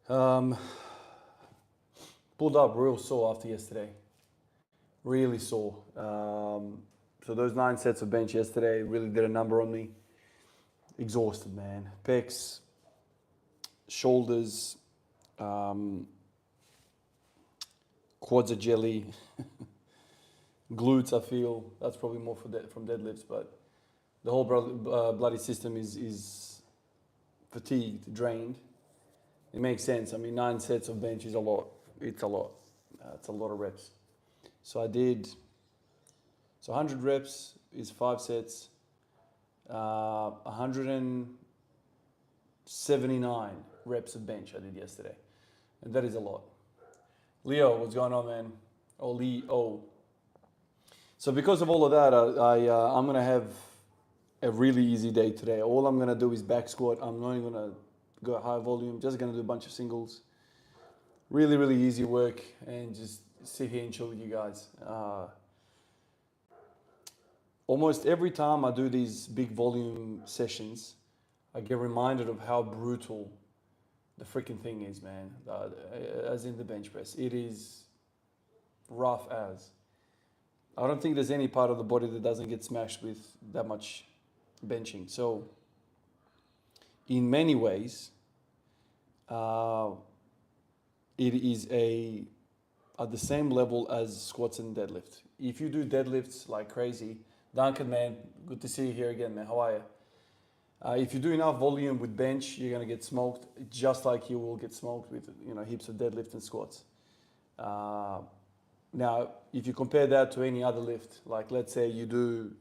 Um, Pulled up real sore after yesterday. Really sore. So those 9 sets of bench yesterday really did a number on me. Exhausted, man. Pecs, shoulders, um, quads are jelly, glutes. I feel that's probably more from deadlifts, but the whole bloody system is fatigued, drained. It makes sense. I mean, 9 sets of bench is a lot. It's a lot. It's a lot of reps. So I did. So 100 reps is 5 sets. 179 reps of bench I did yesterday, and that is a lot. Leo, what's going on, man? Oh, Leo. So because of all of that, I'm gonna have a really easy day today. All I'm gonna do is back squat. I'm not even gonna go high volume. Just gonna do a bunch of singles. Really, really easy work, and just sit here and chill with you guys. Almost every time I do these big volume sessions, I get reminded of how brutal the freaking thing is, man. As in the bench press, it is rough as. I don't think there's any part of the body that doesn't get smashed with that much benching. So, in many ways, uh, it is at the same level as squats and deadlift. If you do deadlifts like crazy, Duncan, man, good to see you here again, man. How are you? If you do enough volume with bench, you're gonna get smoked, just like you will get smoked with heaps of deadlift and squats. Now, if you compare that to any other lift, like let's say you do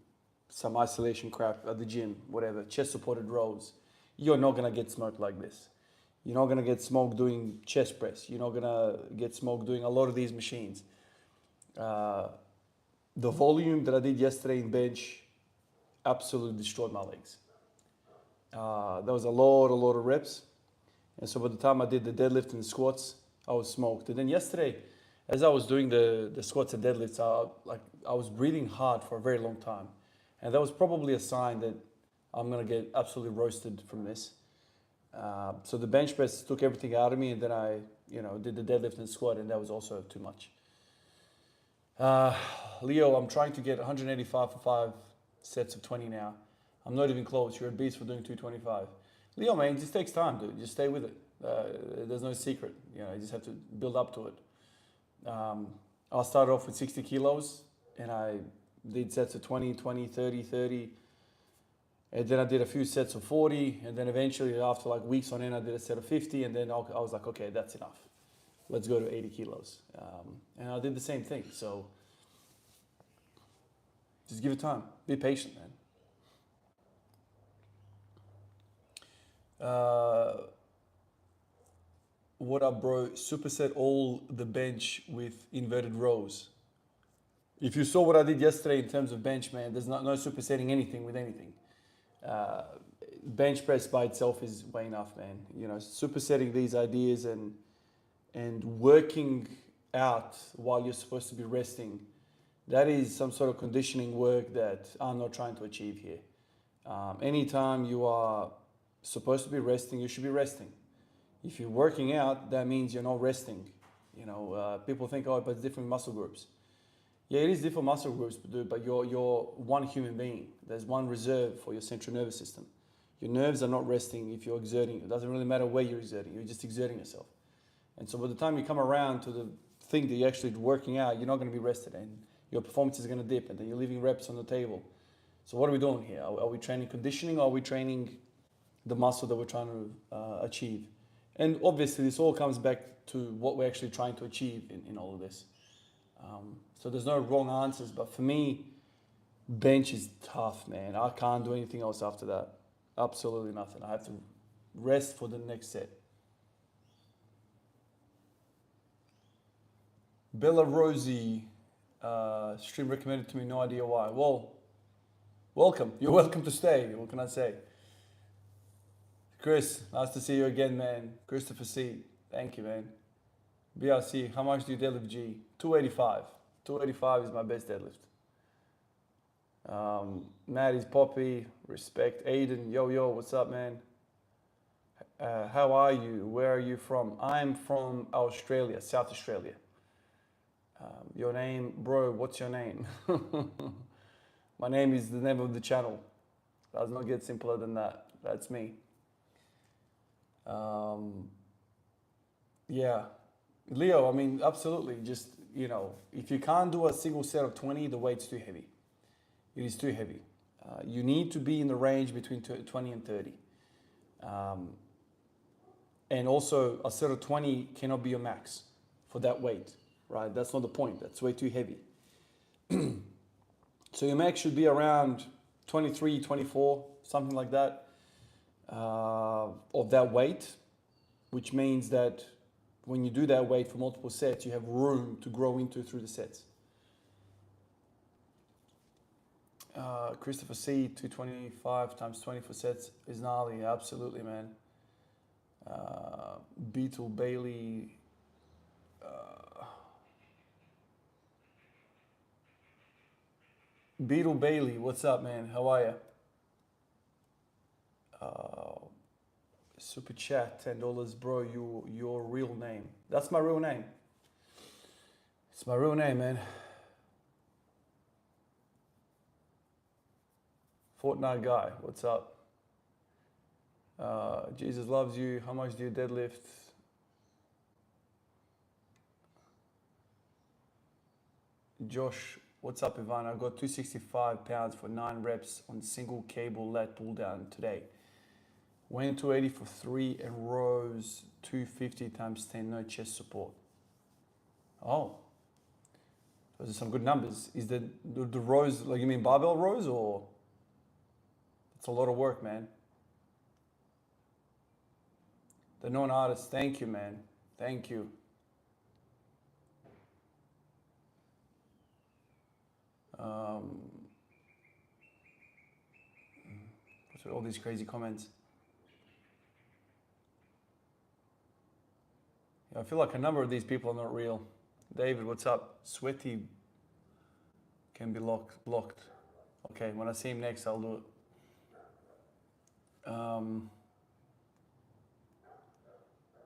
some isolation crap at the gym, whatever, chest supported rows, you're not gonna get smoked like this. You're not gonna get smoked doing chest press. You're not gonna get smoked doing a lot of these machines. The volume that I did yesterday in bench absolutely destroyed my legs. That was a lot of reps. And so by the time I did the deadlift and the squats, I was smoked. And then yesterday, as I was doing the squats and deadlifts, I was breathing hard for a very long time. And that was probably a sign that I'm gonna get absolutely roasted from this. So the bench press took everything out of me, and then I, did the deadlift and squat, and that was also too much. Leo, I'm trying to get 185 for 5 sets of 20 now. I'm not even close. You're a beast for doing 225. Leo, man, it just takes time, dude. Just stay with it. There's no secret. You just have to build up to it. I started off with 60 kilos, and I did sets of 20, 20, 30, 30. And then I did a few sets of 40. And then eventually, after like weeks on end, I did a set of 50. And then I was like, okay, that's enough. Let's go to 80 kilos. And I did the same thing. So just give it time. Be patient, man. What up, bro? Superset all the bench with inverted rows. If you saw what I did yesterday in terms of bench, man, there's no supersetting anything with anything. Bench press by itself is way enough, man. Supersetting these ideas and working out while you're supposed to be resting, that is some sort of conditioning work that I'm not trying to achieve here. Anytime you are supposed to be resting, you should be resting. If you're working out, that means you're not resting. People think, oh, but it's different muscle groups. Yeah, it is different muscle groups, dude, but you're one human being. There's one reserve for your central nervous system. Your nerves are not resting if you're exerting. It doesn't really matter where you're exerting. You're just exerting yourself. And so by the time you come around to the thing that you're actually working out, you're not going to be rested, and your performance is going to dip, and then you're leaving reps on the table. So what are we doing here? Are we training conditioning, or are we training the muscle that we're trying to achieve? And obviously, this all comes back to what we're actually trying to achieve in all of this. So there's no wrong answers, but for me, bench is tough, man. I can't do anything else after that. Absolutely nothing. I have to rest for the next set. Bella Rosie, stream recommended to me, no idea why. Well, welcome. You're welcome to stay. What can I say? Chris, nice to see you again, man. Christopher C, thank you, man. BRC, how much do you deadlift G? 285. 285 is my best deadlift. Maddie's Poppy, respect. Aiden, yo, what's up, man? How are you? Where are you from? I'm from Australia, South Australia. Your name, bro, what's your name? My name is the name of the channel. Does not get simpler than that. That's me. Yeah. Leo, I mean, absolutely. Just, if you can't do a single set of 20, the weight's too heavy. It is too heavy. You need to be in the range between 20 and 30. And also, a set of 20 cannot be your max for that weight, right? That's not the point. That's way too heavy. So your max should be around 23, 24, something like that, of that weight, which means that when you do that weight for multiple sets, you have room to grow into through the sets. Christopher C, 225 times 24 sets is gnarly. Absolutely, man. Beetle Bailey. Beetle Bailey, what's up, man? How are you? Super chat, $10, bro. Your real name. That's my real name. It's my real name, man. Fortnite guy, what's up? Jesus loves you. How much do you deadlift? Josh, what's up, Ivan? I got 265 pounds for 9 reps on single cable lat pull down today. Went 280 for 3 and rows 250 times 10, no chest support. Oh, those are some good numbers. Is the rows, like you mean barbell rows, or? It's a lot of work, man. The non-artist, thank you, man. Thank you. What's with all these crazy comments? I feel like a number of these people are not real. David, what's up? Sweaty can be blocked. Okay, when I see him next, I'll do it.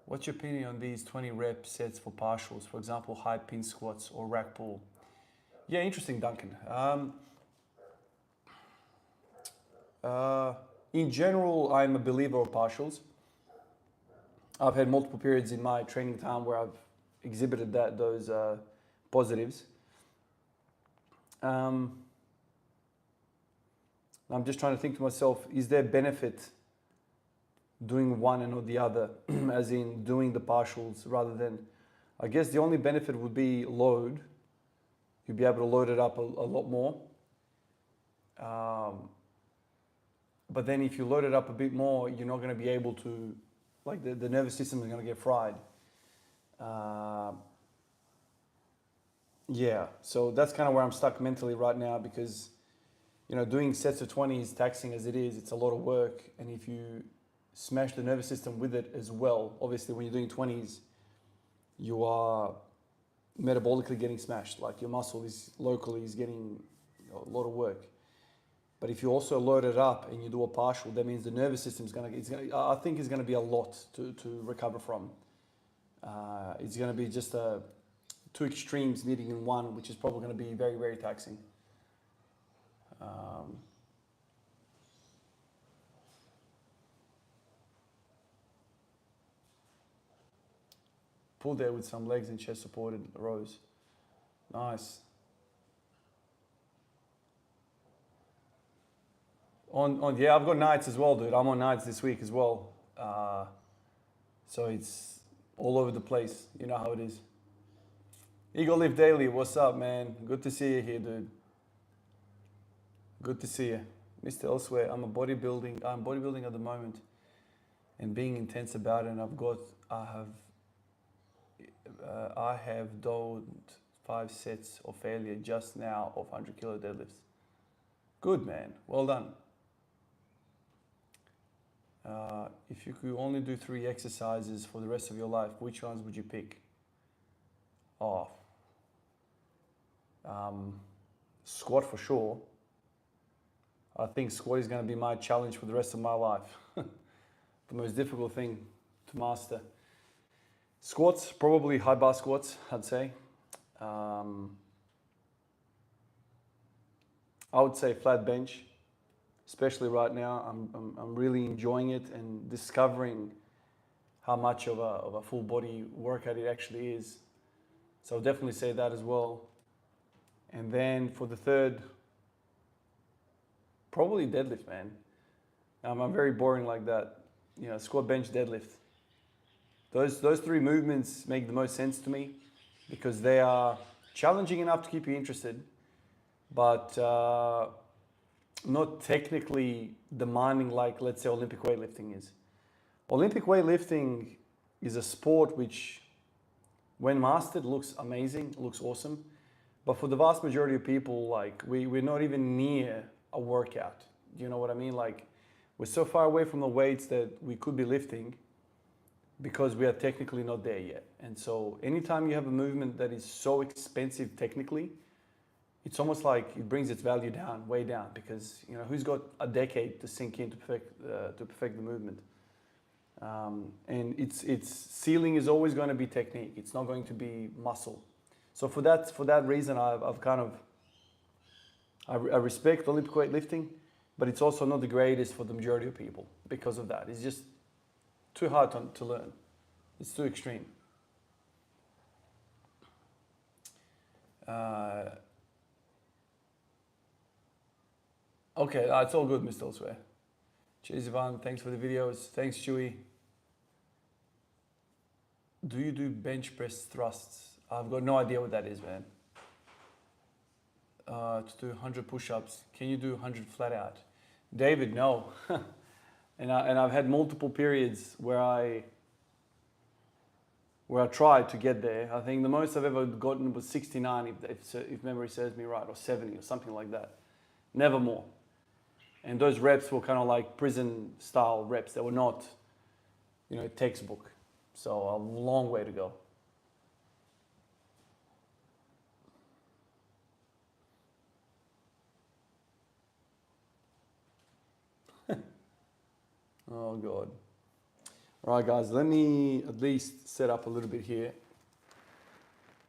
What's your opinion on these 20 rep sets for partials? For example, high pin squats or rack pull. Yeah, interesting, Duncan. In general, I'm a believer of partials. I've had multiple periods in my training time where I've exhibited those positives. I'm just trying to think to myself, is there benefit doing one and not the other, as in doing the partials rather than, I guess the only benefit would be load. You'd be able to load it up a lot more. But then if you load it up a bit more, you're not going to be able to, like the nervous system is going to get fried. Yeah, so that's kind of where I'm stuck mentally right now, because doing sets of 20 is taxing as it is. It's a lot of work, and if you smash the nervous system with it as well, obviously when you're doing 20s, you are metabolically getting smashed. Like your muscle is locally getting a lot of work. But if you also load it up and you do a partial, that means the nervous system is going to, I think it's going to be a lot to recover from. It's going to be just two extremes meeting in one, which is probably going to be very, very taxing. Pull there with some legs and chest supported rows. Nice. Yeah, I've got nights as well, dude. I'm on nights this week as well. So it's all over the place. You know how it is. Eagle Live Daily, what's up, man? Good to see you here, dude. Good to see you. Mr. Elsewhere, I'm bodybuilding at the moment and being intense about it, and I have done 5 sets of failure just now of 100 kilo deadlifts. Good, man. Well done. If you could only do 3 exercises for the rest of your life, which ones would you pick? Squat for sure. I think squat is going to be my challenge for the rest of my life. the most difficult thing to master. Squats, probably high bar squats, I'd say. I would say flat bench, especially right now. I'm really enjoying it and discovering how much of a full body workout it actually is. So I'll definitely say that as well. And then for the third, probably deadlift, man. I'm very boring like that. You know, squat, bench, deadlift. Those three movements make the most sense to me because they are challenging enough to keep you interested, but not technically demanding like, let's say, Olympic weightlifting is. Olympic weightlifting is a sport which, when mastered, looks amazing, looks awesome. But for the vast majority of people, like we're not even near a workout. Do you know what I mean? Like we're so far away from the weights that we could be lifting because we are technically not there yet. And so anytime you have a movement that is so expensive technically, it's almost like it brings its value down, way down, because you know who's got a decade to sink in to perfect the movement. And its ceiling is always going to be technique. It's not going to be muscle. So for that reason, I've kind of I respect Olympic weightlifting, but it's also not the greatest for the majority of people because of that. It's just too hard to learn. It's too extreme. Okay, it's all good, Mr. Elsewhere. Cheers, Ivan. Thanks for the videos. Thanks, Chewy. Do you do bench press thrusts? I've got no idea what that is, man. To do 100 push-ups. Can you do 100 flat out? David, no. and I've had multiple periods where I tried to get there. I think the most I've ever gotten was 69, if memory serves me right, or 70 or something like that. Never more. And those reps were kind of like prison-style reps. They were not, you know, textbook. So a long way to go. Oh, God. All right, guys, let me at least set up a little bit here.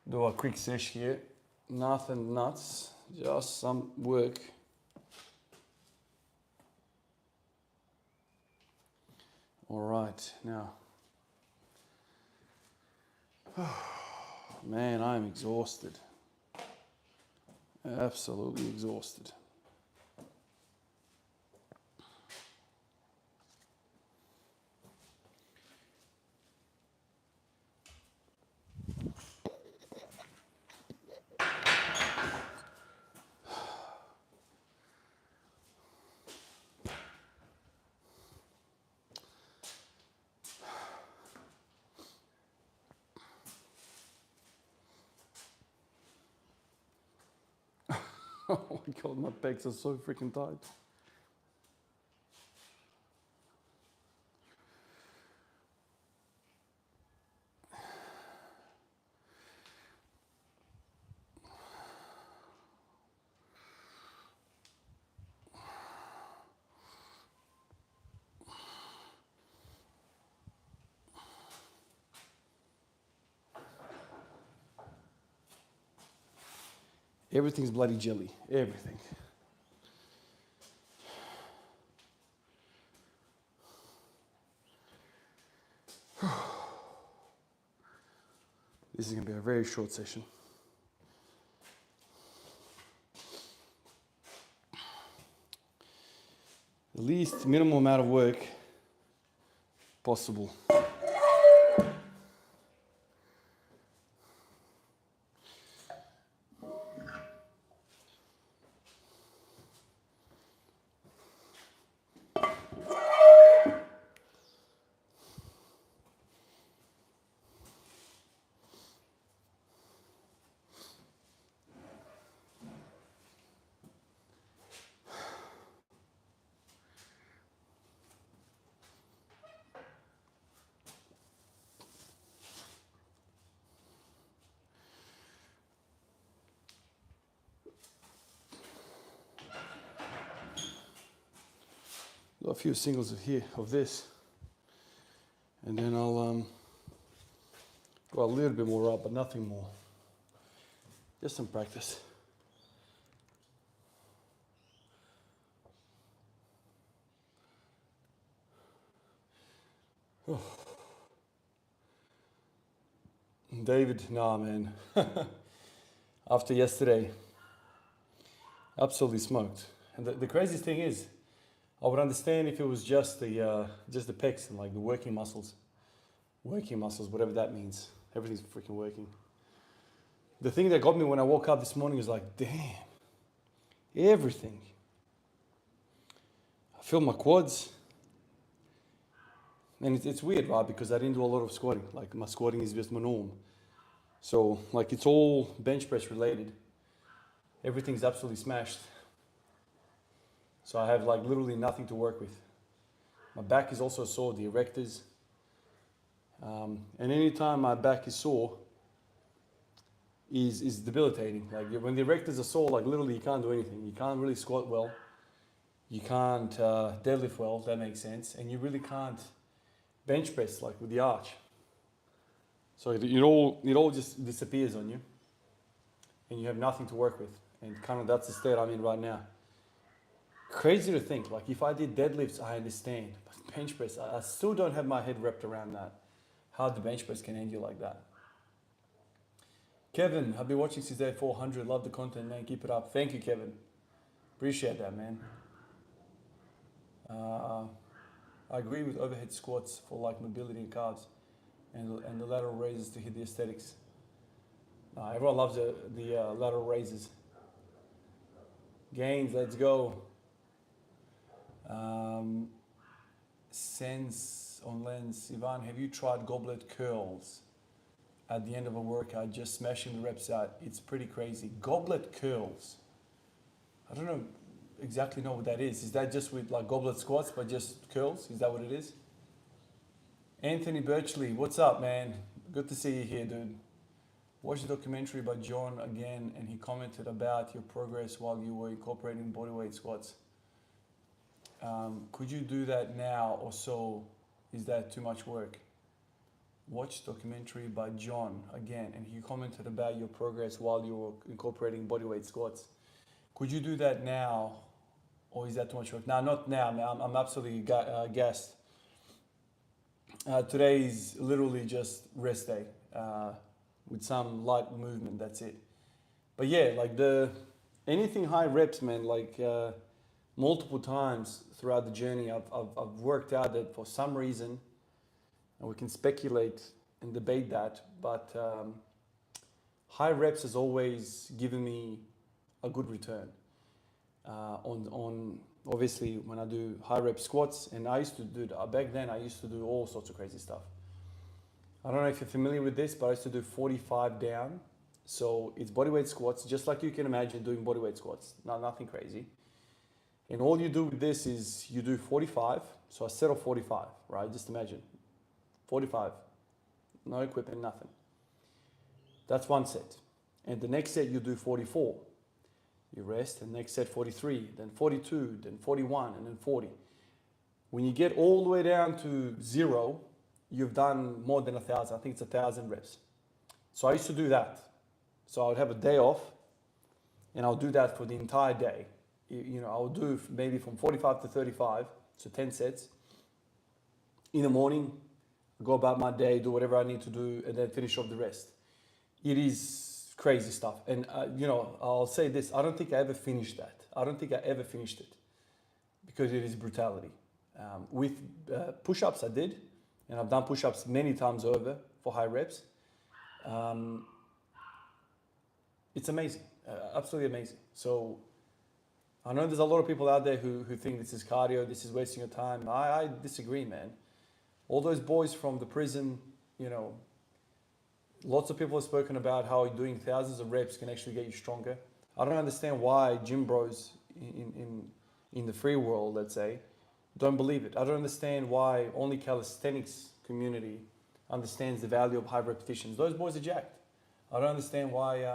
Do a quick sesh here. Nothing nuts, just some work. All right, now. Man, I'm exhausted. Absolutely exhausted. Oh my God, my pecs are so freaking tight. Everything's bloody jelly, everything. This is going to be a very short session. The least minimal amount of work possible. Got a few singles of this. And then I'll go a little bit more up, but nothing more. Just some practice. Oh. David, nah, man. After yesterday, absolutely smoked. And the craziest thing is, I would understand if it was just the pecs and like the working muscles, whatever that means. Everything's freaking working. The thing that got me when I woke up this morning was like, damn, everything. I feel my quads. And it's weird, right? Because I didn't do a lot of squatting. Like my squatting is just my norm. So like it's all bench press related. Everything's absolutely smashed. So I have like literally nothing to work with. My back is also sore, the erectors. And anytime my back is sore, is debilitating. Like when the erectors are sore, like literally you can't do anything. You can't really squat well. You can't deadlift well, if that makes sense. And you really can't bench press like with the arch. So it all just disappears on you. And you have nothing to work with. And kind of that's the state I'm in right now. Crazy to think, like if I did deadlifts, I understand. But bench press, I still don't have my head wrapped around that. How the bench press can end you like that. Kevin, I've been watching since day 400. Love the content, man. Keep it up. Thank you, Kevin. Appreciate that, man. I agree with overhead squats for like mobility and calves, and the lateral raises to hit the aesthetics. Everyone loves the lateral raises. Gains, let's go. Sense on lens. Ivan, have you tried goblet curls at the end of a workout, just smashing the reps out? It's pretty crazy. Goblet curls. I don't know exactly know what that is. Is that just with like goblet squats but just curls? Is that what it is? Anthony Birchley, what's up, man? Good to see you here, dude. Watched the documentary by John again, and he commented about your progress while you were incorporating bodyweight squats. Could you do that now or so? Is that too much work? Watched documentary by John again, and he commented about your progress while you were incorporating bodyweight squats. Could you do that now, or is that too much work? No, not now, man. I'm absolutely gassed. Today is literally just rest day with some light movement. That's it. But yeah, like anything high reps, man. Like multiple times throughout the journey, I've worked out that for some reason, and we can speculate and debate that, but high reps has always given me a good return on obviously when I do high rep squats, and I used to do back then. I used to do all sorts of crazy stuff. I don't know if you're familiar with this, but I used to do 45 down. So it's bodyweight squats, just like you can imagine doing bodyweight squats. Nothing crazy. And all you do with this is you do 45. So a set of 45, right? Just imagine 45, no equipment, nothing. That's one set. And the next set you do 44. You rest, and next set 43, then 42, then 41, and then 40. When you get all the way down to 0, you've done more than 1,000. I think it's 1,000 reps. So I used to do that. So I would have a day off, and I'll do that for the entire day. You know, I would do maybe from 45 to 35, so 10 sets. In the morning, go about my day, do whatever I need to do, and then finish off the rest. It is crazy stuff. And, you know, I'll say this. I don't think I ever finished that. I don't think I ever finished it because it is brutality. With push-ups, I did. And I've done push-ups many times over for high reps. It's amazing. Absolutely amazing. So I know there's a lot of people out there who think this is cardio, this is wasting your time. I disagree, man. All those boys from the prison, you know, lots of people have spoken about how doing thousands of reps can actually get you stronger. I don't understand why gym bros in the free world, let's say, don't believe it. I don't understand why only calisthenics community understands the value of high repetitions. Those boys are jacked. I don't understand why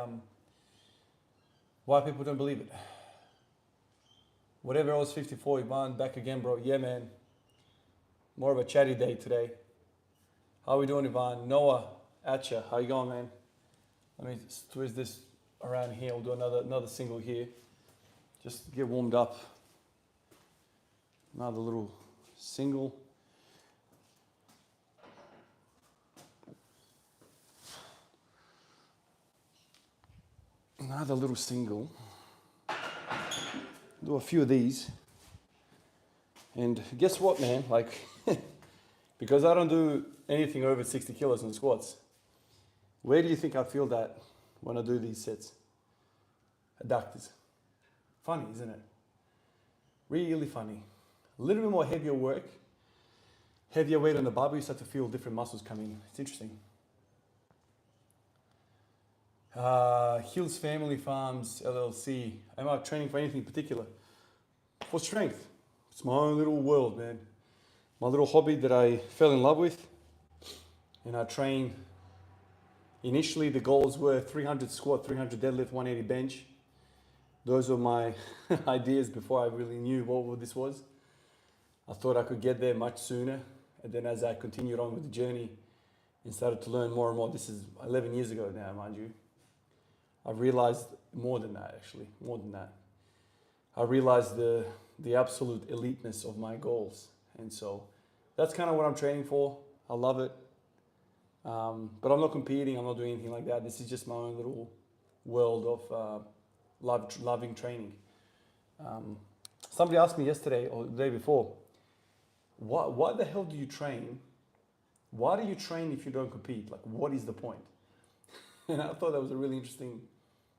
people don't believe it. Whatever else, 54, Ivan, back again, bro. Yeah, man. More of a chatty day today. How we doing, Ivan? Noah, Atcha, how you going, man? Let me twist this around here. We'll do another single here. Just to get warmed up. Another little single. Another little single. Do a few of these. And guess what, man? Like, because I don't do anything over 60 kilos in squats, where do you think I feel that when I do these sets? Adductors. Funny, isn't it? Really funny. A little bit more heavier work, heavier weight on the barbell, you start to feel different muscles come in. It's interesting. Hills Family Farms LLC. Am I training for anything in particular? For strength. It's my own little world, man. My little hobby that I fell in love with. And I train. Initially, the goals were 300 squat, 300 deadlift, 180 bench. Those were my ideas before I really knew what this was. I thought I could get there much sooner. And then as I continued on with the journey and started to learn more and more, this is 11 years ago now, mind you. I realized more than that, actually, more than that. I realized the absolute eliteness of my goals. And so that's kind of what I'm training for. I love it. But I'm not competing. I'm not doing anything like that. This is just my own little world of loving training. Somebody asked me yesterday or the day before, why the hell do you train? Why do you train if you don't compete? Like, what is the point? And I thought that was a really interesting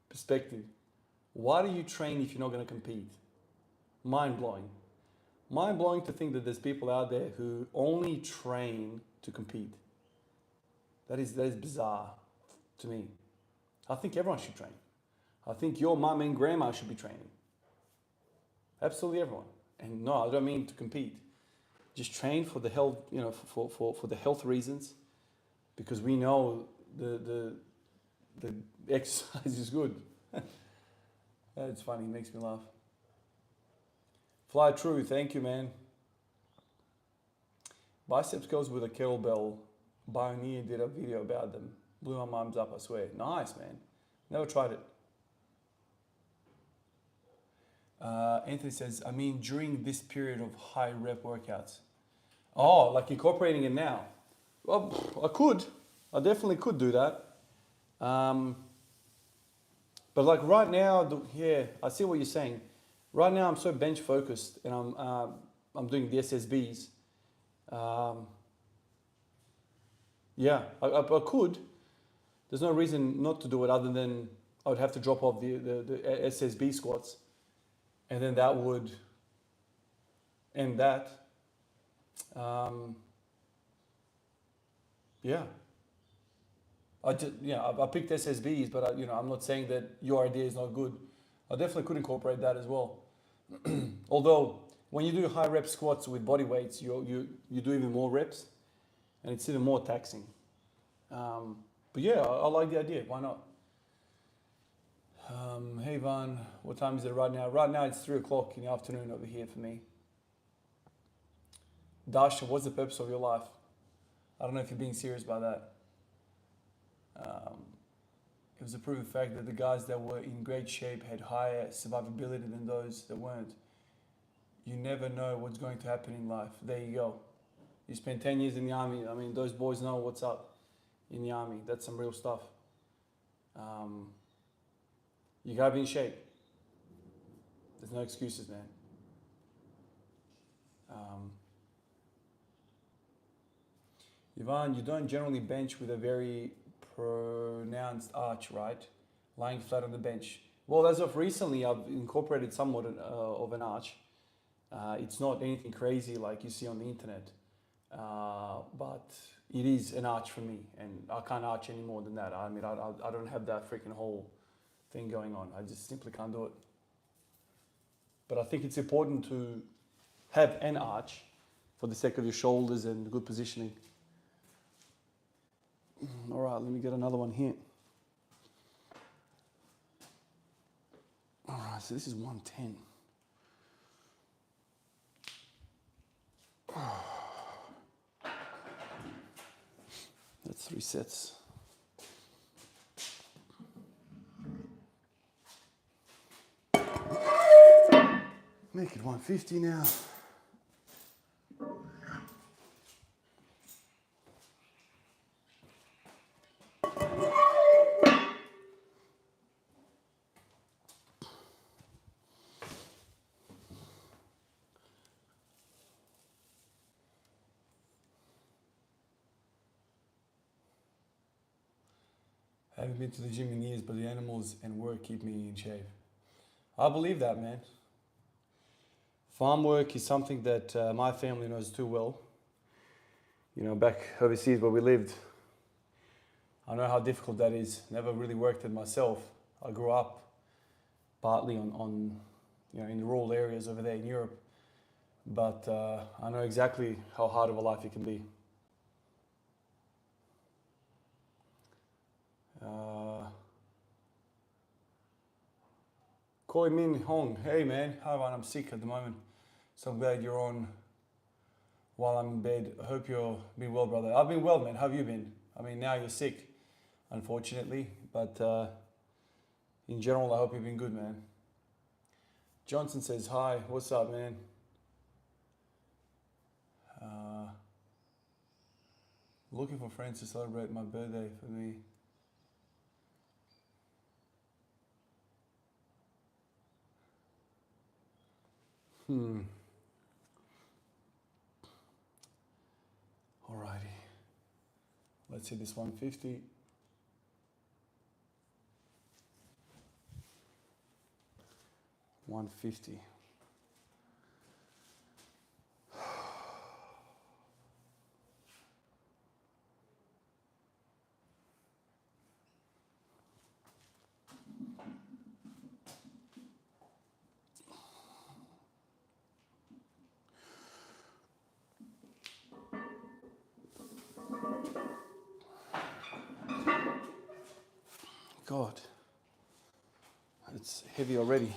perspective. Why do you train if you're not going to compete? Mind-blowing. Mind-blowing to think that there's people out there who only train to compete. That is bizarre to me. I think everyone should train. I think your mum and grandma should be training. Absolutely everyone. And no, I don't mean to compete. Just train for the health, for the health reasons, because we know the exercise is good. It's funny, it makes me laugh. Fly True, thank you, man. Biceps goes with a kettlebell. Bioneer did a video about them. Blew my mind up, I swear. Nice, man. Never tried it. Anthony says, I mean, during this period of high rep workouts. Oh, like incorporating it now. Well, I could. I definitely could do that. But like right now, I see what you're saying. Right now, I'm so bench focused, and I'm doing the SSBs. Yeah, I could. There's no reason not to do it other than I would have to drop off the SSB squats, and then that would end that. Yeah. I picked SSBs, but I'm not saying that your idea is not good. I definitely could incorporate that as well. Although when you do high rep squats with body weights, you do even more reps, and it's even more taxing. But yeah, I like the idea. Why not? Hey Van, what time is it right now? Right now it's 3 o'clock in the afternoon over here for me. Dasha, what's the purpose of your life? I don't know if you're being serious about that. It was a proven fact that the guys that were in great shape had higher survivability than those that weren't. You never know what's going to happen in life. There you go. You spent 10 years in the army. I mean, those boys know what's up in the army. That's some real stuff. You gotta be in shape. There's no excuses, man. Ivan, you don't generally bench with a very pronounced arch, right? Lying flat on the bench. Well, as of recently, I've incorporated somewhat of an arch. It's not anything crazy like you see on the internet, but it is an arch for me, and I can't arch any more than that. I mean, I don't have that freaking whole thing going on. I just simply can't do it. But I think it's important to have an arch for the sake of your shoulders and good positioning. All right, let me get another one here. All right, so this is 110. That's 3 sets. Make it 150 now. I haven't been to the gym in years, but the animals and work keep me in shape. I believe that, man. Farm work is something that my family knows too well. You know, back overseas where we lived, I know how difficult that is. Never really worked it myself. I grew up partly on you know, in the rural areas over there in Europe, but I know exactly how hard of a life it can be. Koi Min Hong, hey man, hi everyone, I'm sick at the moment, so I'm glad you're on while I'm in bed. I hope you're been well, brother. I've been well, man. How have you been? I mean, now you're sick, unfortunately, but in general, I hope you've been good, man. Johnson says, hi, what's up, man? Looking for friends to celebrate my birthday for me. Alrighty. Let's hit this 150. $150. God, it's heavy already.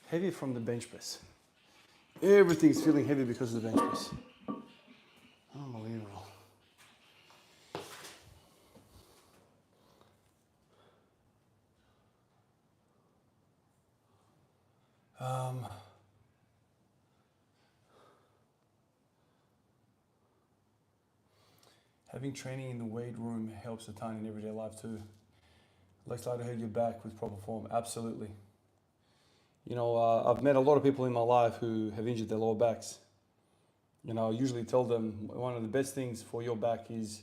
Heavy from the bench press. Everything's feeling heavy because of the bench press. Unbelievable. Having training in the weight room helps a ton in everyday life too. Looks like I heard you're back with proper form. Absolutely. You know, I've met a lot of people in my life who have injured their lower backs. You know, I usually tell them one of the best things for your back is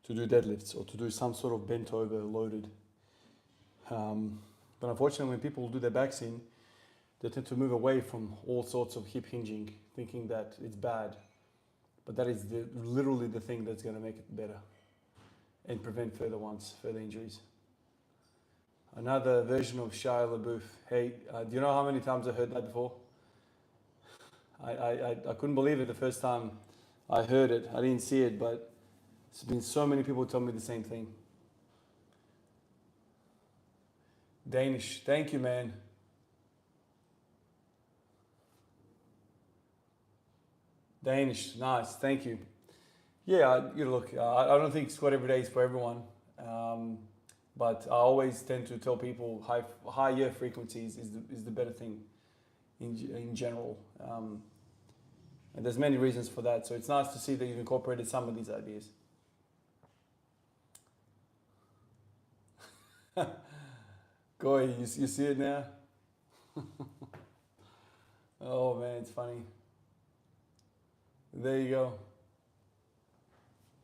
to do deadlifts or to do some sort of bent over loaded. But unfortunately, when people do their backs in, they tend to move away from all sorts of hip hinging, thinking that it's bad. But that is literally the thing that's going to make it better and prevent further injuries. Another version of Shia LaBeouf. Hey, do you know how many times I heard that before? I couldn't believe it the first time I heard it. I didn't see it, but it's been so many people tell me the same thing. Danish, thank you, man. Danish, nice, thank you. Yeah, you know, look, I don't think squat every day is for everyone, but I always tend to tell people higher frequencies is the better thing in general, and there's many reasons for that. So it's nice to see that you've incorporated some of these ideas. Goy, you see it now? Oh man, it's funny. There you go.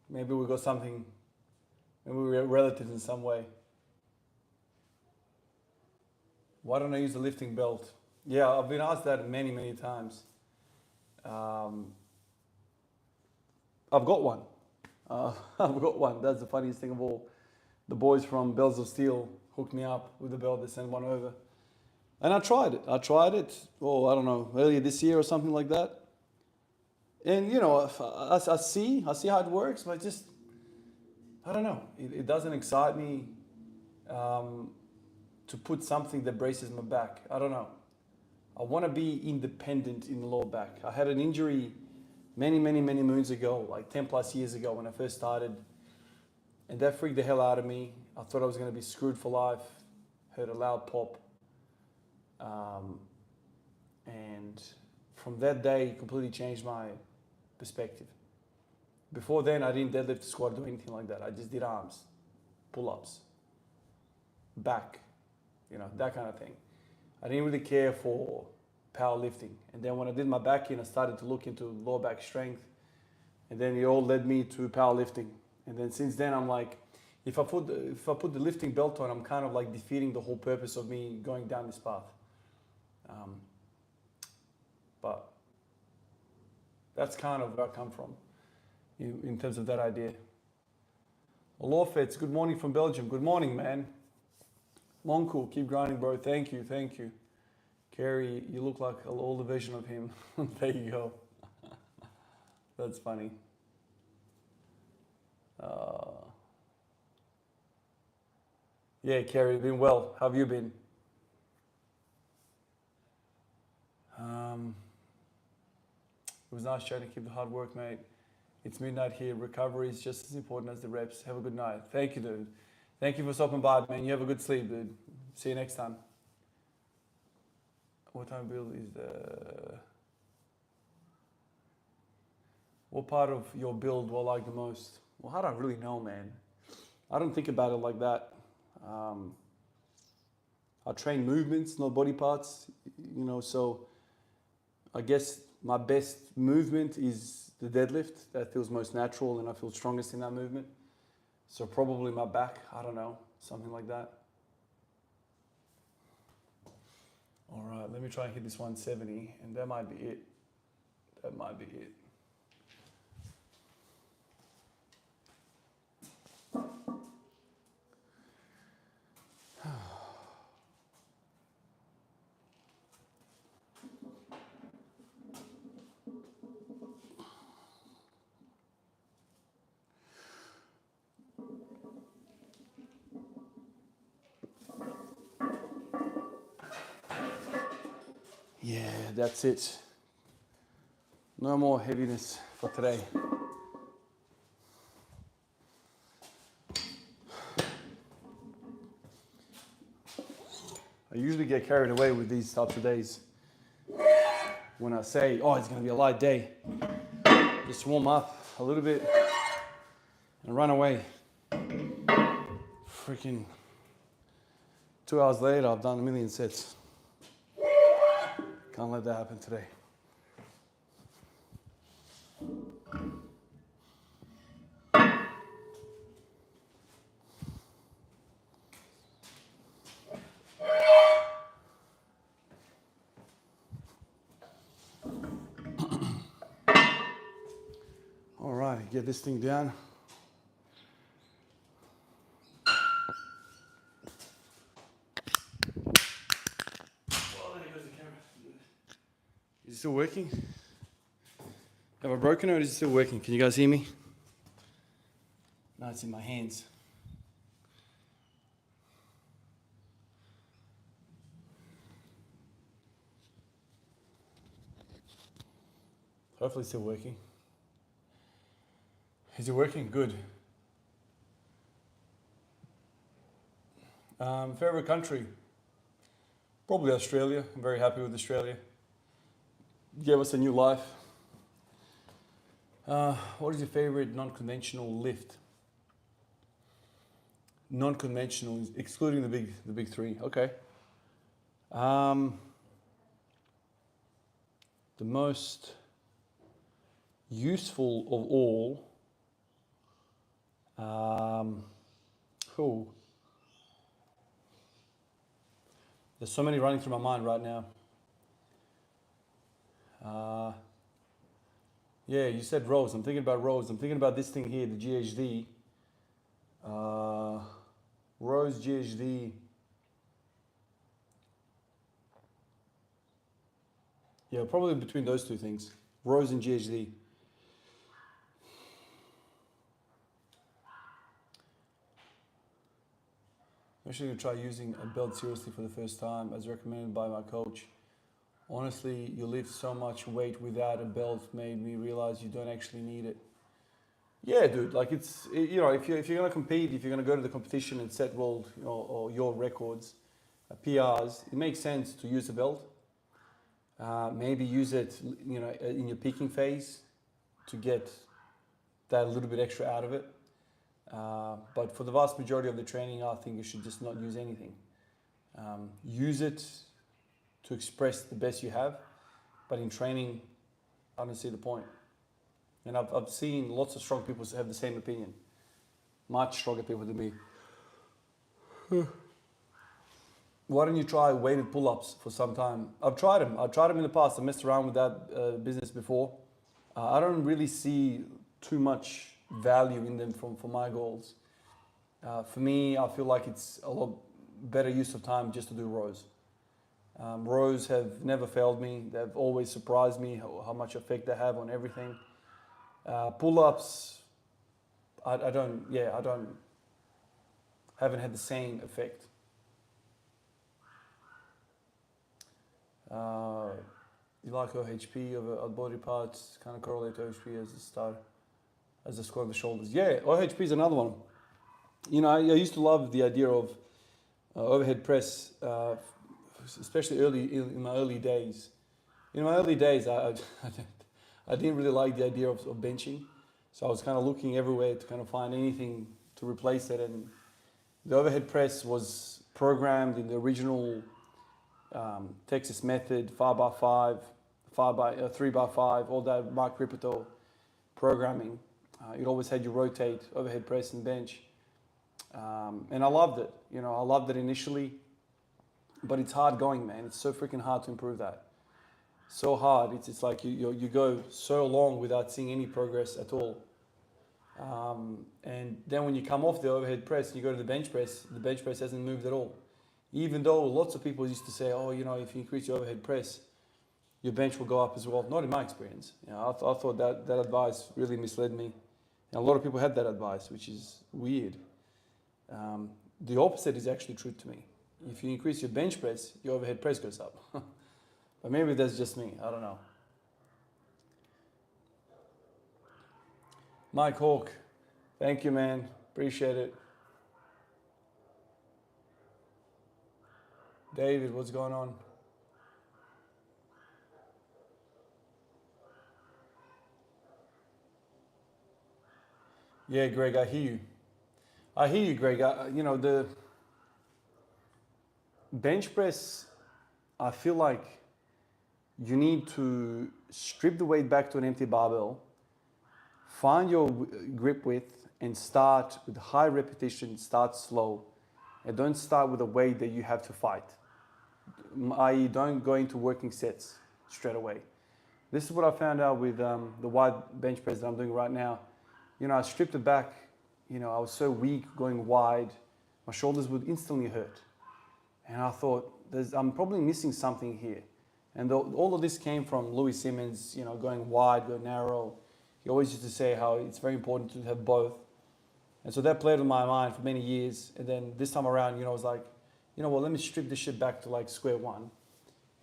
Maybe we got something, maybe we're relatives in some way. Why don't I use the lifting belt? Yeah, I've been asked that many, many times. I've got one. I've got one. That's the funniest thing of all. The boys from Bells of Steel hooked me up with the belt. They sent one over. And I tried it. I don't know, earlier this year or something like that. And, you know, I see how it works, but just, I don't know. It doesn't excite me to put something that braces my back. I don't know. I want to be independent in the lower back. I had an injury many moons ago, like 10 plus years ago when I first started. And that freaked the hell out of me. I thought I was going to be screwed for life. Heard a loud pop. And from that day, it completely changed my perspective. Before then, I didn't deadlift, squat, do anything like that. I just did arms, pull-ups, back, that kind of thing. I didn't really care for powerlifting. And then when I did my back in, I started to look into lower back strength. And then it all led me to powerlifting. And then since then, I'm like, if I put the lifting belt on, I'm kind of like defeating the whole purpose of me going down this path. But that's kind of where I come from in terms of that idea. Lawfets, good morning from Belgium. Good morning, man. Monku, keep grinding, bro. Thank you. Kerry, you look like an older version of him. There you go. That's funny. Yeah, Kerry, been well. How have you been? It was nice chatting. Keep the hard work, mate. It's midnight here. Recovery is just as important as the reps. Have a good night. Thank you, dude. Thank you for stopping by, man. You have a good sleep, dude. See you next time. What time build is the... What part of your build do I like the most? Well, how do I really know, man? I don't think about it like that. I train movements, not body parts, so I guess my best movement is the deadlift. That feels most natural and I feel strongest in that movement. So probably my back, I don't know, something like that. All right, let me try and hit this 170 and that might be it. Yeah, that's it. No more heaviness for today. I usually get carried away with these types of days. When I say, oh, it's going to be a light day, just warm up a little bit and run away. Freaking 2 hours later, I've done 1 million sets. Can't let that happen today. All right, get this thing down. Is it still working? Have I broken it or is it still working? Can you guys hear me? No, it's in my hands. Hopefully it's still working. Is it working? Good. Favorite country? Probably Australia. I'm very happy with Australia. Gave us a new life. What is your favorite non-conventional lift? Non-conventional, excluding the big three. Okay. The most useful of all. There's so many running through my mind right now. Yeah, you said rows. I'm thinking about rows. I'm thinking about this thing here, the GHD. Rows, GHD. Yeah, probably between those two things. Rows and GHD. I'm actually going to try using a belt seriously for the first time as recommended by my coach. Honestly, you lift so much weight without a belt made me realize you don't actually need it. Yeah, dude. Like if you're gonna compete, if you're gonna go to the competition and set world or your records, PRs, it makes sense to use a belt. Maybe use it, in your peaking phase to get that little bit extra out of it. But for the vast majority of the training, I think you should just not use anything. Use it to express the best you have, but in training, I don't see the point. And I've seen lots of strong people have the same opinion. Much stronger people than me. Why don't you try weighted pull-ups for some time? I've tried them. I've tried them in the past. I messed around with that business before. I don't really see too much value in them for my goals. For me, I feel like it's a lot better use of time just to do rows. Rows have never failed me. They've always surprised me how much effect they have on everything. Pull-ups, I haven't had the same effect. You like OHP of body parts, kind of correlate to OHP as the squat of the shoulders. Yeah, OHP is another one. I used to love the idea of overhead press, especially in my early days. In my early days, I didn't really like the idea of benching, so I was kind of looking everywhere to kind of find anything to replace it. And the overhead press was programmed in the original Texas method, 5x5, 3x5, all that Mark Ripito programming. It always had you rotate overhead press and bench, and I loved it. I loved it initially, but it's hard going, man. It's so freaking hard to improve that. So hard. It's like you go so long without seeing any progress at all. And then when you come off the overhead press and you go to the bench press hasn't moved at all. Even though lots of people used to say, oh, if you increase your overhead press, your bench will go up as well. Not in my experience. I thought that advice really misled me. And a lot of people had that advice, which is weird. The opposite is actually true to me. If you increase your bench press, your overhead press goes up. But maybe that's just me. I don't know. Mike Hawk, thank you, man. Appreciate it. David, what's going on? Yeah, Greg, I hear you, Greg. The bench press, I feel like you need to strip the weight back to an empty barbell, find your grip width, and start with high repetition, start slow. And don't start with a weight that you have to fight. I.e., don't go into working sets straight away. This is what I found out with the wide bench press that I'm doing right now. I stripped it back. I was so weak going wide. My shoulders would instantly hurt. And I thought, I'm probably missing something here. And all of this came from Louis Simmons, going wide, go narrow. He always used to say how it's very important to have both. And so that played on my mind for many years. And then this time around, I was like, let me strip this shit back to like square one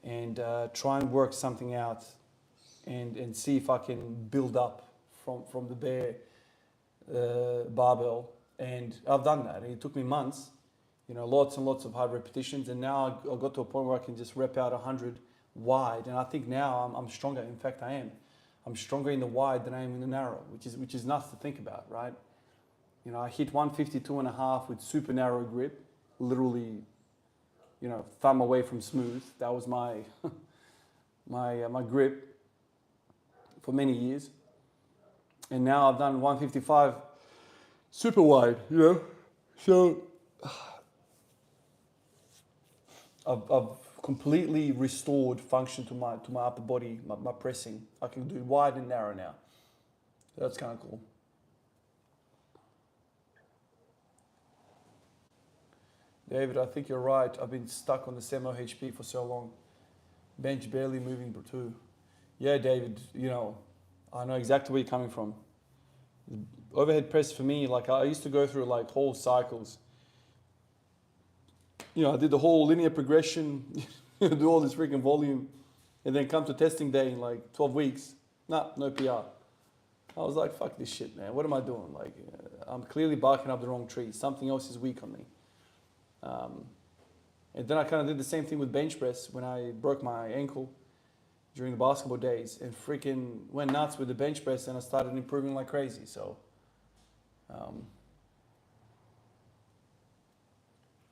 and try and work something out and see if I can build up from the bare barbell. And I've done that. And it took me months, lots and lots of high repetitions. And now I got to a point where I can just rep out 100 wide. And I think now I'm stronger. In fact, I am. I'm stronger in the wide than I am in the narrow, which is nuts to think about, right? I hit 152.5 with super narrow grip, literally, thumb away from smooth. That was my my grip for many years. And now I've done 155 super wide, So I've completely restored function to my upper body, my pressing. I can do wide and narrow now. That's kind of cool. David, I think you're right. I've been stuck on the same OHP for so long. Bench barely moving too. Yeah, David, I know exactly where you're coming from. Overhead press for me, like I used to go through like whole cycles. I did the whole linear progression, do all this freaking volume, And then come to testing day in like 12 weeks, nah, no PR. I was like, fuck this shit, man. What am I doing? Like, I'm clearly barking up the wrong tree. Something else is weak on me. And then I kind of did the same thing with bench press when I broke my ankle during the basketball days and freaking went nuts with the bench press, and I started improving like crazy. So,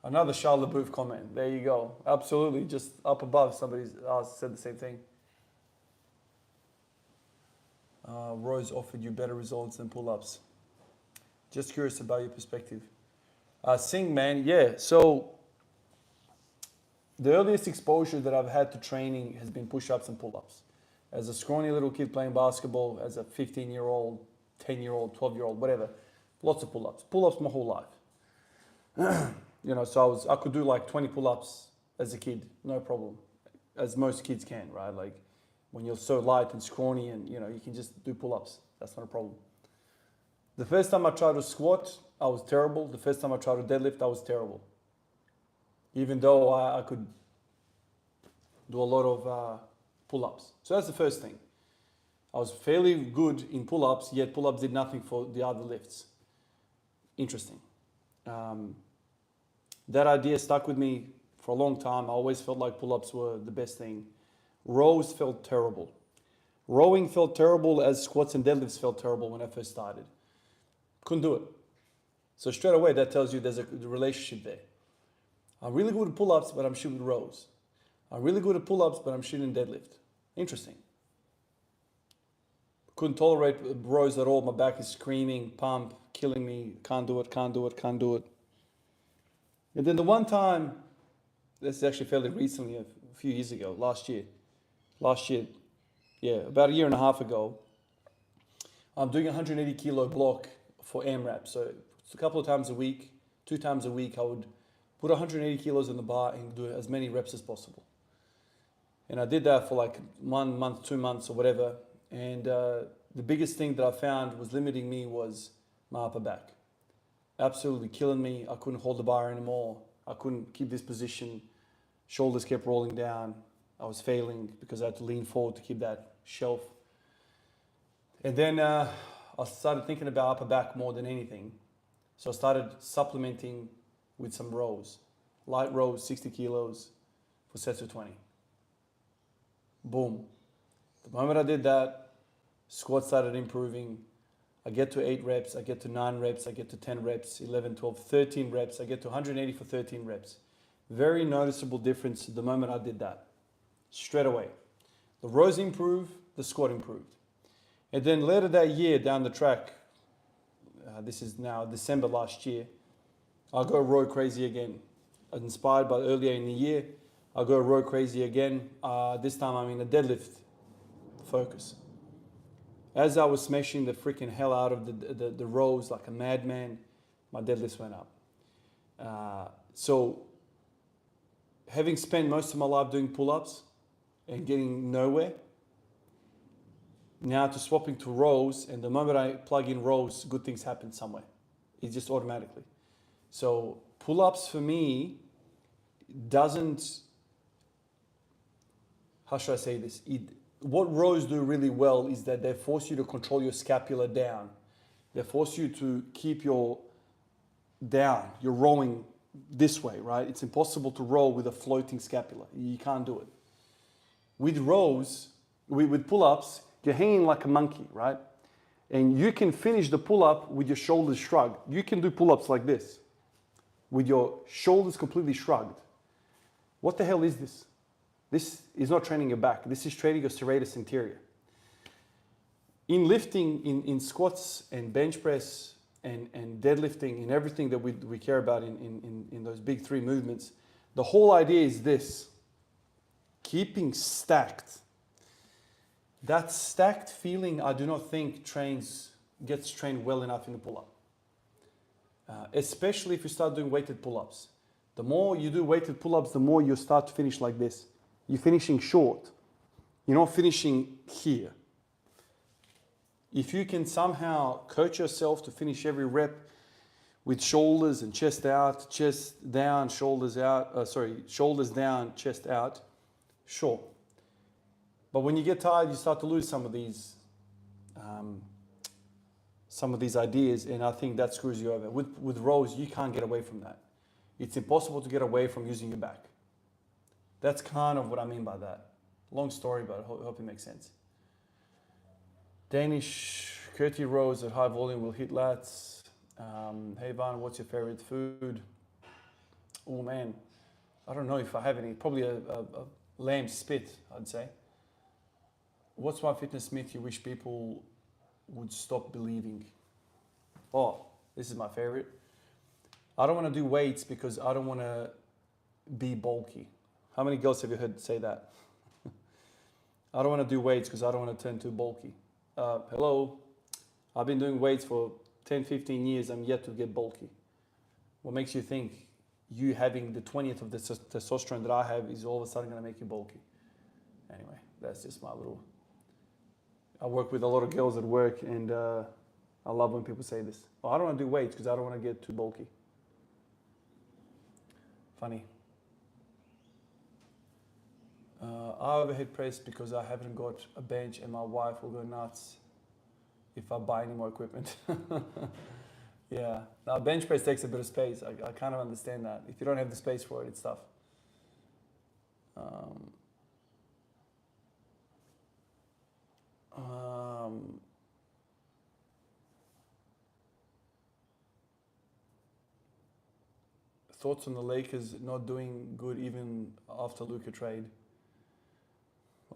another Charles LeBouf comment. There you go. Absolutely. Just up above, somebody said the same thing. Rose offered you better results than pull-ups. Just curious about your perspective. Sing, man. Yeah. So, the earliest exposure that I've had to training has been push-ups and pull-ups. As a scrawny little kid playing basketball, as a 15-year-old, 10-year-old, 12-year-old, whatever, lots of pull-ups. Pull-ups my whole life. You know, so I could do like 20 pull-ups as a kid, no problem. As most kids can, right? Like when you're so light and scrawny and, you know, you can just do pull-ups. That's not a problem. The first time I tried to squat, I was terrible. The first time I tried to deadlift, I was terrible. Even though I could do a lot of pull-ups. So that's the first thing. I was fairly good in pull-ups, yet pull-ups did nothing for the other lifts. Interesting. That idea stuck with me for a long time. I always felt like pull-ups were the best thing. Rows felt terrible. Rowing felt terrible as squats and deadlifts felt terrible when I first started. Couldn't do it. So straight away, that tells you there's a relationship there. I'm really good at pull-ups, but I'm shit with rows. I'm really good at pull-ups, but I'm shit in deadlift. Interesting. Couldn't tolerate rows at all. My back is screaming, pump, killing me. Can't do it, can't do it, can't do it. And then the one time, this is actually fairly recently, a few years ago, last year, about a year and a half ago, I'm doing a 180 kilo block for AMRAP. So it's a couple of times a week, 2 times a week, I would put 180 kilos in the bar and do as many reps as possible. And I did that for like 1 month, 2 months or whatever. And the biggest thing that I found was limiting me was my upper back. Absolutely killing me. I couldn't hold the bar anymore. I couldn't keep this position. Shoulders kept rolling down. I was failing because I had to lean forward to keep that shelf. And then I started thinking about upper back more than anything. So I started supplementing with some rows. Light rows, 60 kilos for sets of 20. Boom. The moment I did that, squat started improving. I get to 8 reps, I get to 9 reps, I get to 10 reps, 11, 12, 13 reps. I get to 180 for 13 reps. Very noticeable difference the moment I did that. Straight away. The rows improved, the squat improved. And then later that year down the track, this is now December last year, I'll go row crazy again. Inspired by earlier in the year, I'll go row crazy again. This time I'm in a deadlift focus. As I was smashing the freaking hell out of the rows like a madman, my deadlifts went up. So having spent most of my life doing pull-ups and getting nowhere, now to swapping to rows, and the moment I plug in rows, good things happen somewhere. It's just automatically. So pull-ups for me doesn't, how should I say this? What rows do really well is that they force you to control your scapula down. They force you to keep your down, you're rowing this way, right? It's impossible to row with a floating scapula. You can't do it. With rows, with pull-ups, you're hanging like a monkey, right? And you can finish the pull-up with your shoulders shrugged. You can do pull-ups like this, with your shoulders completely shrugged. What the hell is this? This is not training your back. This is training your serratus anterior. In lifting, in squats and bench press and deadlifting and everything that we care about in those big 3 movements, the whole idea is this: keeping stacked. That stacked feeling, I do not think gets trained well enough in the pull-up. Especially if you start doing weighted pull-ups. The more you do weighted pull-ups, the more you start to finish like this. You're finishing short. You're not finishing here. If you can somehow coach yourself to finish every rep with shoulders and chest out, chest down, shoulders out, shoulders down, chest out, sure. But when you get tired, you start to lose um, some of these ideas, and I think that screws you over. With rows, you can't get away from that. It's impossible to get away from using your back. That's kind of what I mean by that. Long story, but I hope it makes sense. Danish curty rows at high volume will hit lats. Hey Van, what's your favorite food? Oh man, I don't know if I have any. Probably a lamb spit, I'd say. What's one fitness myth you wish people would stop believing? Oh, this is my favorite. I don't want to do weights because I don't want to be bulky. How many girls have you heard say that? I don't want to do weights because I don't want to turn too bulky. Hello, I've been doing weights for 10, 15 years. I'm yet to get bulky. What makes you think you having the 20th of the testosterone that I have is all of a sudden going to make you bulky? Anyway, that's just my little... I work with a lot of girls at work, and I love when people say this. Oh, I don't want to do weights because I don't want to get too bulky. Funny. I overhead press because I haven't got a bench, and my wife will go nuts if I buy any more equipment. Yeah. Now, bench press takes a bit of space. I kind of understand that. If you don't have the space for it, it's tough. Thoughts on the Lakers not doing good even after Luka trade?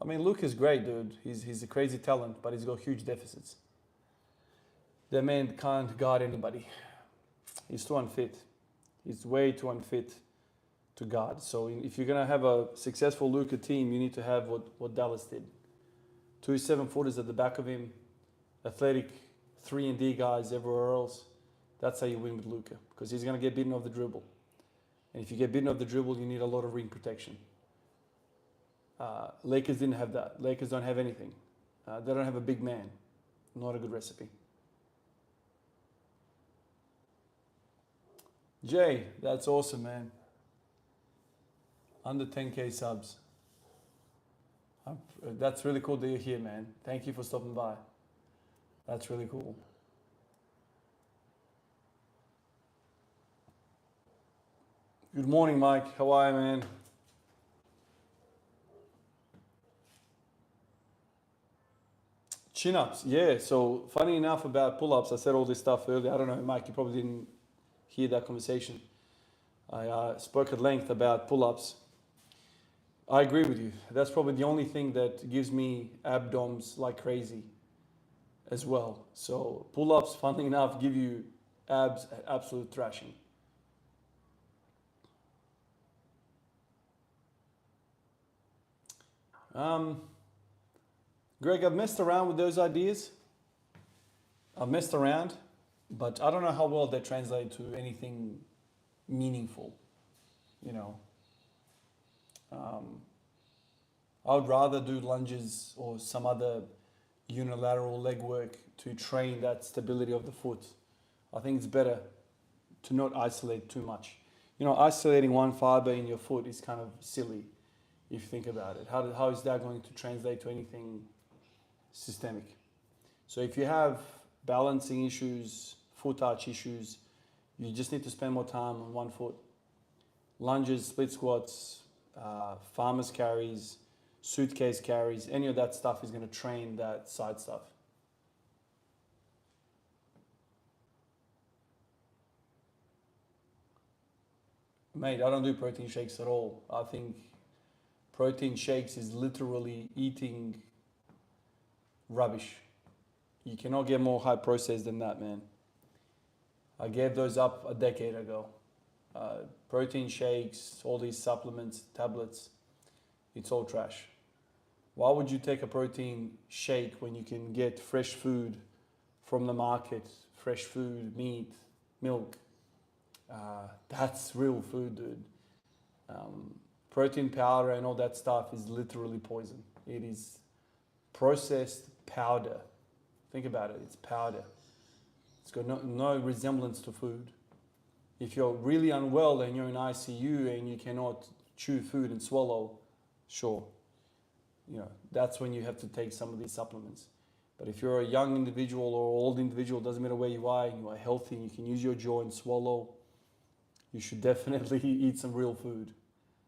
I mean, Luka's great, dude. He's a crazy talent, but he's got huge deficits. That man can't guard anybody. He's too unfit. He's way too unfit to guard. So if you're gonna have a successful Luka team, you need to have what Dallas did. 2 7-footers at the back of him, athletic 3-and-D guys everywhere else. That's how you win with Luka, because he's gonna get beaten off the dribble. And if you get beaten off the dribble, you need a lot of ring protection. Lakers didn't have that. Lakers don't have anything. They don't have a big man. Not a good recipe. Jay, that's awesome, man. Under 10K subs. That's really cool that you're here, man. Thank you for stopping by. That's really cool. Good morning, Mike. How are you, man? Chin-ups, yeah. So funny enough about pull-ups, I said all this stuff earlier. I don't know, Mike, you probably didn't hear that conversation. I spoke at length about pull-ups. I agree with you. That's probably the only thing that gives me abdoms like crazy as well. So pull-ups, funnily enough, give you abs at absolute thrashing. Greg, I've messed around with those ideas. I've messed around, but I don't know how well they translate to anything meaningful, you know. I would rather do lunges or some other unilateral leg work to train that stability of the foot. I think it's better to not isolate too much. You know, isolating one fiber in your foot is kind of silly if you think about it. How is that going to translate to anything systemic? So if you have balancing issues, foot arch issues, you just need to spend more time on one foot. Lunges, split squats, farmer's carries, suitcase carries, any of that stuff is going to train that side stuff. Mate, I don't do protein shakes at all. I think protein shakes is literally eating rubbish. You cannot get more high processed than that, man. I gave those up a decade ago. Protein shakes, all these supplements, tablets, it's all trash. Why would you take a protein shake when you can get fresh food from the market, fresh food, meat, milk? That's real food, dude. Protein powder and all that stuff is literally poison. It is processed powder. Think about it, it's powder. It's got no resemblance to food. If you're really unwell and you're in ICU and you cannot chew food and swallow, sure. that's when you have to take some of these supplements. But if you're a young individual or old individual, doesn't matter where you are healthy and you can use your jaw and swallow, you should definitely eat some real food.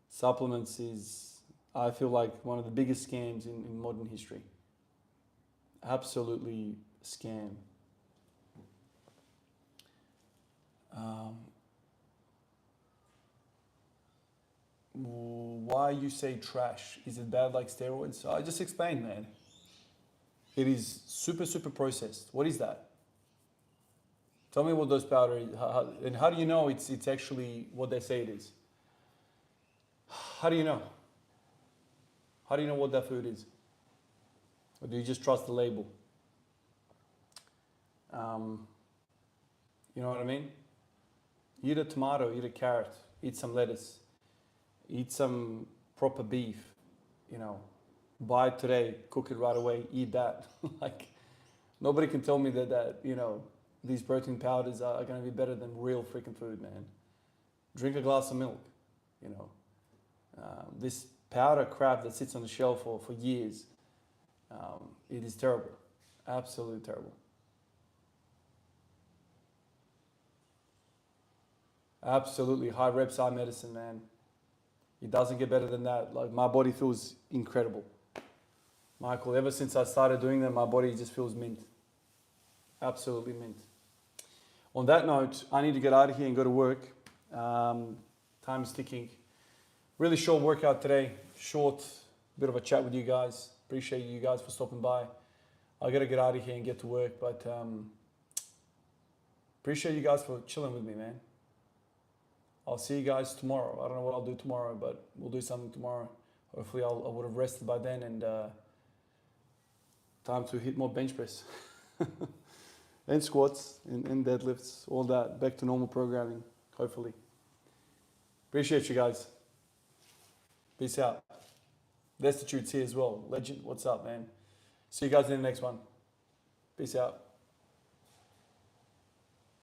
Supplements is, I feel like, one of the biggest scams in modern history. Absolutely scam. Why you say trash? Is it bad like steroids? I just explained, man. It is super, super processed. What is that? Tell me what those powder is. And how do you know it's actually what they say it is? How do you know? How do you know what that food is? Or do you just trust the label? You know what I mean? Eat a tomato, eat a carrot, eat some lettuce, eat some proper beef, buy it today, cook it right away, eat that. Like, nobody can tell me that these protein powders are going to be better than real freaking food, man. Drink a glass of milk, This powder crap that sits on the shelf for years, it is terrible. Absolutely terrible. Absolutely. High reps, high medicine, man. It doesn't get better than that. Like, my body feels incredible. Michael, ever since I started doing that, my body just feels mint. Absolutely mint. On that note, I need to get out of here and go to work. Time is ticking. Really short workout today. Short, bit of a chat with you guys. Appreciate you guys for stopping by. I got to get out of here and get to work, but appreciate you guys for chilling with me, man. I'll see you guys tomorrow. I don't know what I'll do tomorrow, but we'll do something tomorrow. Hopefully I would have rested by then and time to hit more bench press. And squats and deadlifts, all that. Back to normal programming, hopefully. Appreciate you guys. Peace out. Destitute's here as well. Legend, what's up, man? See you guys in the next one. Peace out.